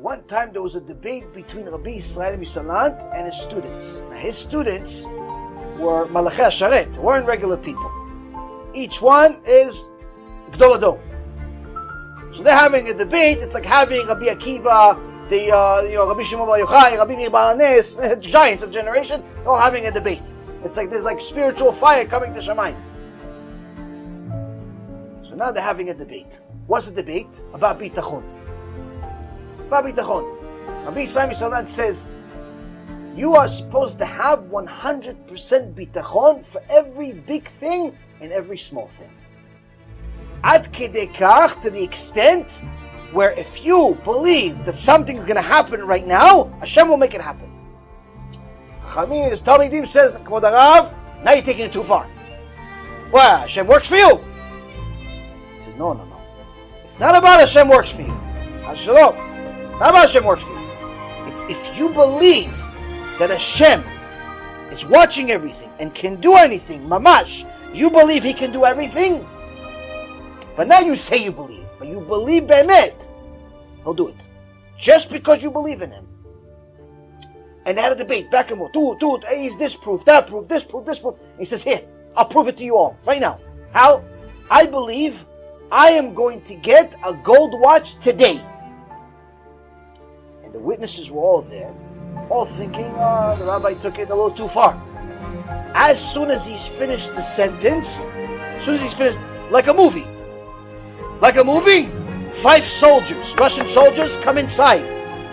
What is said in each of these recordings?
One time there was a debate between Rabbino Yisrael di Salant and his students. Now his students were Malachei Hasharet, weren't regular people. Each one is Gdol Adom. So they're having a debate. It's like having Rabbi Akiva, Rabbi Shimon Bar Yochai, Rabbi Meir Bar Anes, giants of generation, all having a debate. It's like there's like spiritual fire coming to Shamayim. So now they're having a debate. What's the debate? About Bitachon. About Bitachon. Rabbi Yisrael di Salant says, you are supposed to have 100% Bitachon for every big thing and every small thing. Ad kedei kach, to the extent where if you believe that something's going to happen right now, Hashem will make it happen. Chachamim, his Talmidim says, Kvod Harav, now you're taking it too far. Well, Hashem works for you. He says, no. It's not about Hashem works for you. Shalom. It's not about Hashem works for you. It's if you believe that Hashem is watching everything and can do anything, mamash, you believe He can do everything, but now you say you believe, but you believe be'emet, He'll do it. Just because you believe in Him. And they had a debate, back and forth. Is this proof, that proof, this proof, this proof. And he says, here, I'll prove it to you all, right now. How? I believe I am going to get a gold watch today. And the witnesses were all there, all thinking, the rabbi took it a little too far. As soon as he's finished the sentence, like a movie, 5 soldiers, Russian soldiers, come inside,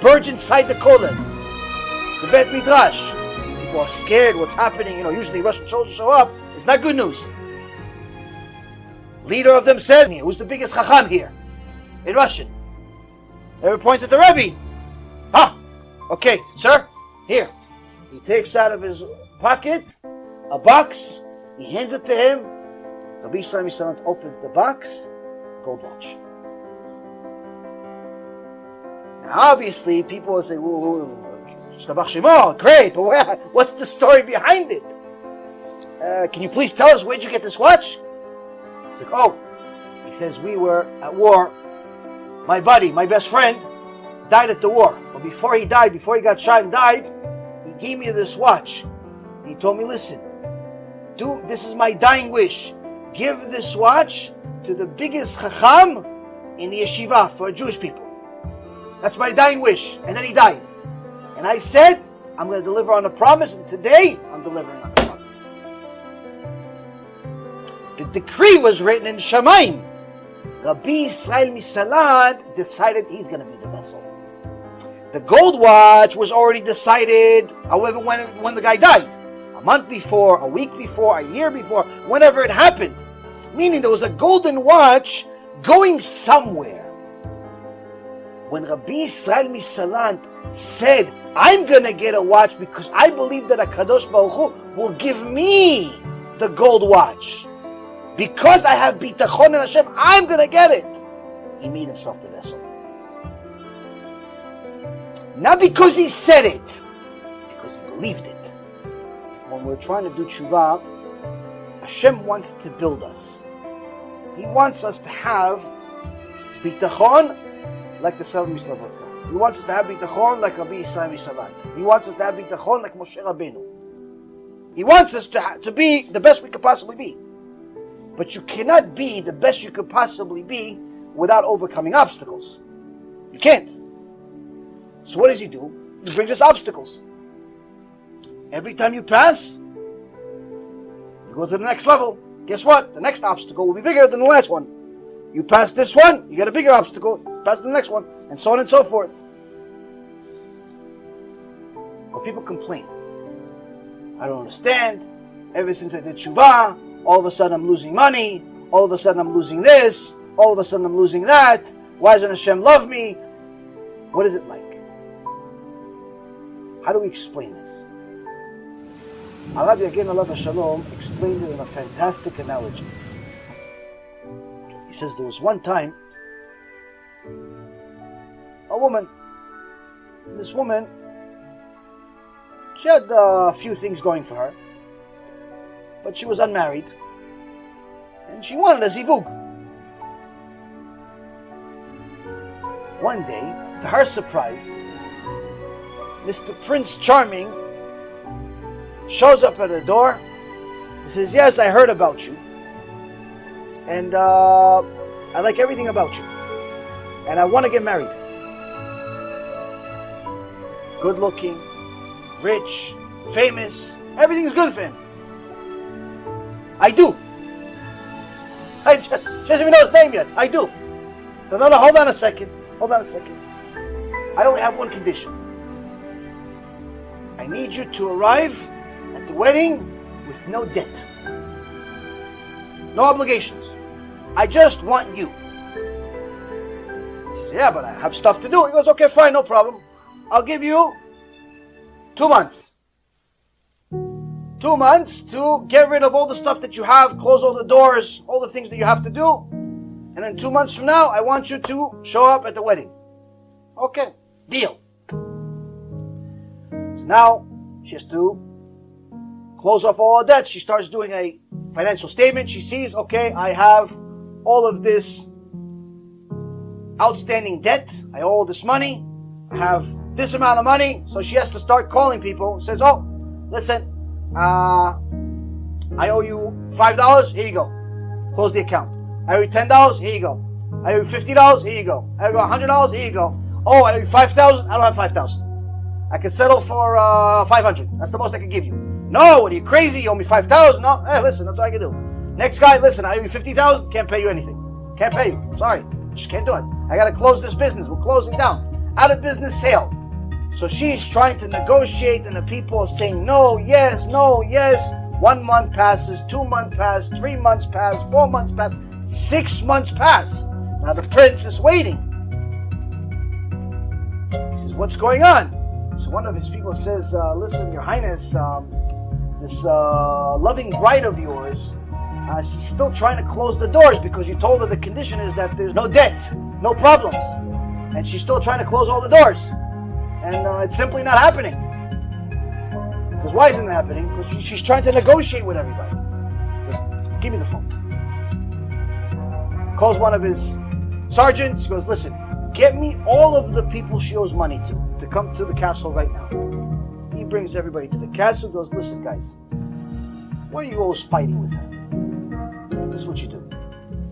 burge inside the kollel, the Bet Midrash. People are scared, what's happening? Usually Russian soldiers show up, it's not good news. Leader of them said, who's the biggest chacham here? In Russian. Everyone points at the Rebbe. Okay, sir, here. He takes out of his pocket a box, he hands it to him. Rabbi Yisrael di Salant opens the box, gold watch. Now obviously people will say, great, but what's the story behind it? Can you please tell us, where'd you get this watch? It's like, he says, we were at war. My buddy, my best friend, died at the war. But before he got shot and died, he gave me this watch. He told me, listen, this is my dying wish. Give this watch to the biggest chacham in the yeshiva for Jewish people. That's my dying wish. And then he died. And I said, I'm going to deliver on a promise, and today I'm delivering on the promise. The decree was written in Shamayim. Rabbi Yisrael di Salant decided he's going to be the vessel. The gold watch was already decided, however, when the guy died. A month before, a week before, a year before, whenever it happened. Meaning there was a golden watch going somewhere. When Rabbi Yisrael di Salant said, I'm going to get a watch because I believe that HaKadosh Baruch Hu will give me the gold watch. Because I have Bitachon in Hashem, I'm going to get it. He made himself the vessel. Not because he said it, because he believed it. When we're trying to do tshuva, Hashem wants to build us. He wants us to have Bitachon like the Seven Mislavot. He wants us to have Bitachon like Rabbi Yisrael di Salant. He wants us to have Bitachon like Moshe Rabbeinu. He wants us to be the best we could possibly be. But you cannot be the best you could possibly be without overcoming obstacles. You can't. So what does he do? He brings us obstacles. Every time you pass, you go to the next level. Guess what? The next obstacle will be bigger than the last one. You pass this one, you get a bigger obstacle. Pass the next one, and so on and so forth. But people complain. I don't understand. Ever since I did tshuva, all of a sudden I'm losing money. All of a sudden I'm losing this. All of a sudden I'm losing that. Why doesn't Hashem love me? What is it like? How do we explain this? Alav Yagin Alav Shalom explained it in a fantastic analogy. He says there was one time a woman. This woman, she had a few things going for her, but she was unmarried, and she wanted a zivug. One day, To her surprise, Mr. Prince Charming shows up at the door. He says, yes, I heard about you. And I like everything about you. And I want to get married. Good looking, rich, famous. Everything's good for him. I do. She doesn't even know his name yet. I do. No, hold on a second. I only have one condition. I need you to arrive at the wedding with no debt. No obligations. I just want you. She says, yeah, but I have stuff to do. He goes, okay, fine, no problem. I'll give you 2 months. 2 months to get rid of all the stuff that you have, close all the doors, all the things that you have to do. And then 2 months from now, I want you to show up at the wedding. Okay, deal. So now, she has to close off all her debts. She starts doing a financial statement. She sees, okay, I have all of this outstanding debt. I owe all this money. I have this amount of money. So she has to start calling people. Says, oh, listen, I owe you $5. Here you go. Close the account. I owe you $10. Here you go. I owe you $50. Here you go. I owe you $100. Here you go. Oh, I owe you $5,000. I don't have $5,000. I can settle for $500. That's the most I can give you. No, what are you, crazy? You owe me $5,000. No, hey, listen, that's what I can do. Next guy, listen, I owe you $50,000. Can't pay you anything. Can't pay you. Sorry, just can't do it. I gotta close this business. We're closing down. Out of business sale. So she's trying to negotiate, and the people are saying no, yes, no, yes. 1 month passes, 2 months pass, 3 months pass, 4 months pass, 6 months pass. Now the prince is waiting. He says, what's going on? So one of his people says, listen, Your Highness, this loving bride of yours, she's still trying to close the doors because you told her the condition is that there's no debt, no problems. And she's still trying to close all the doors. And it's simply not happening. Because why isn't it happening? Because she's trying to negotiate with everybody. Goes, give me the phone. Calls one of his sergeants. He goes, listen, get me all of the people she owes money to come to the castle right now. He brings everybody to the castle. Goes, listen, guys, why are you always fighting with her? This is what you do.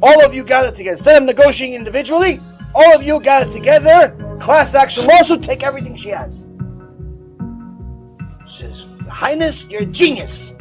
All of you gather together. Instead of negotiating individually, all of you gather together. Class action lawsuit, take everything she has. She says, Your Highness, you're a genius.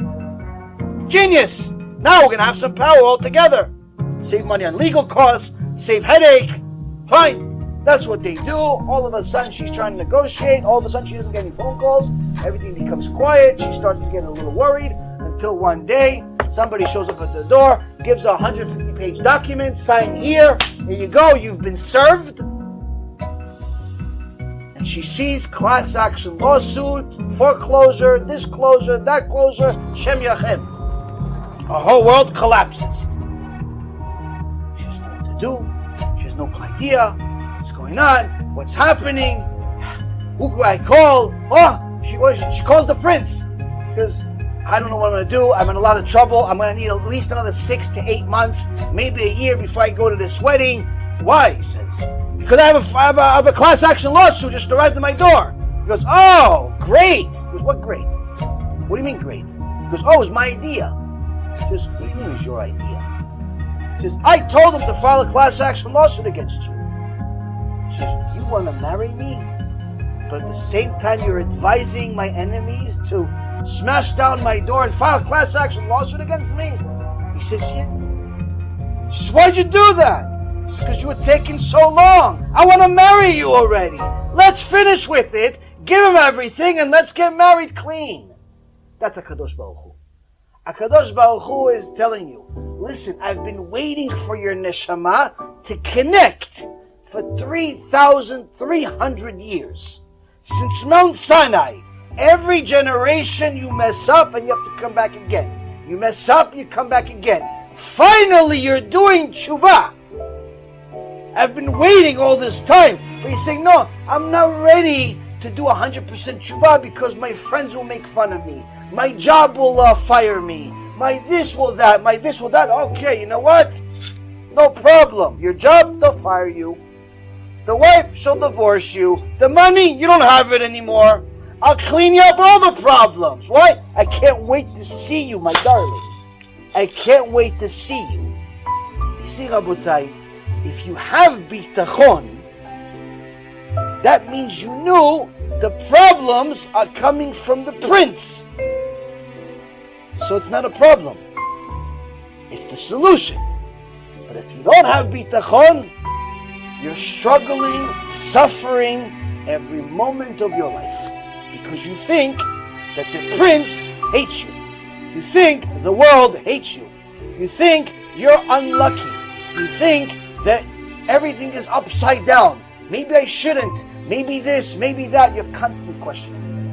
Genius! Now we're going to have some power all together. Save money on legal costs, save headache. Fine. That's what they do. All of a sudden she's trying to negotiate. All of a sudden she doesn't get any phone calls. Everything becomes quiet. She starts to get a little worried until one day somebody shows up at the door, gives her a 150-page document, sign here. Here you go. You've been served. And she sees class action lawsuit, foreclosure, this closure, that closure, Shem Yachem. Her whole world collapses. She doesn't know what to do. She has no idea what's going on, what's happening. Who do I call? Oh, she calls the prince. Because I don't know what I'm going to do. I'm in a lot of trouble. I'm going to need at least another 6 to 8 months, maybe a year before I go to this wedding. Why? He says. Because I have a class action lawsuit just arrived at my door. He goes, oh, great. He goes, what great? What do you mean great? He goes, oh, it was my idea. He goes, what do you mean it was your idea? He says, I told him to file a class action lawsuit against you. He says, you want to marry me? But at the same time you're advising my enemies to smash down my door and file a class action lawsuit against me? He says, yeah. She says, why'd you do that? Because you were taking so long. I want to marry you already. Let's finish with it, give him everything, and let's get married clean. That's HaKadosh Baruch Hu. HaKadosh Baruch Hu is telling you, listen, I've been waiting for your neshama to connect for 3,300 years. Since Mount Sinai, every generation you mess up and you have to come back again. You mess up, you come back again. Finally, you're doing tshuva. I've been waiting all this time. But he's saying, no, I'm not ready to do 100% tshuva because my friends will make fun of me. My job will fire me. My this will that. My this will that. Okay, you know what? No problem. Your job, they'll fire you. The wife, she'll divorce you. The money, you don't have it anymore. I'll clean you up all the problems. Why? I can't wait to see you, my darling. I can't wait to see you. You see, Rabotai, if you have Bitachon, that means you knew the problems are coming from the prince. So it's not a problem. It's the solution. But if you don't have Bitachon, you're struggling, suffering every moment of your life. Because you think that the prince hates you. You think the world hates you. You think you're unlucky. You think that everything is upside down. Maybe I shouldn't. Maybe this, maybe that. You have constant questioning.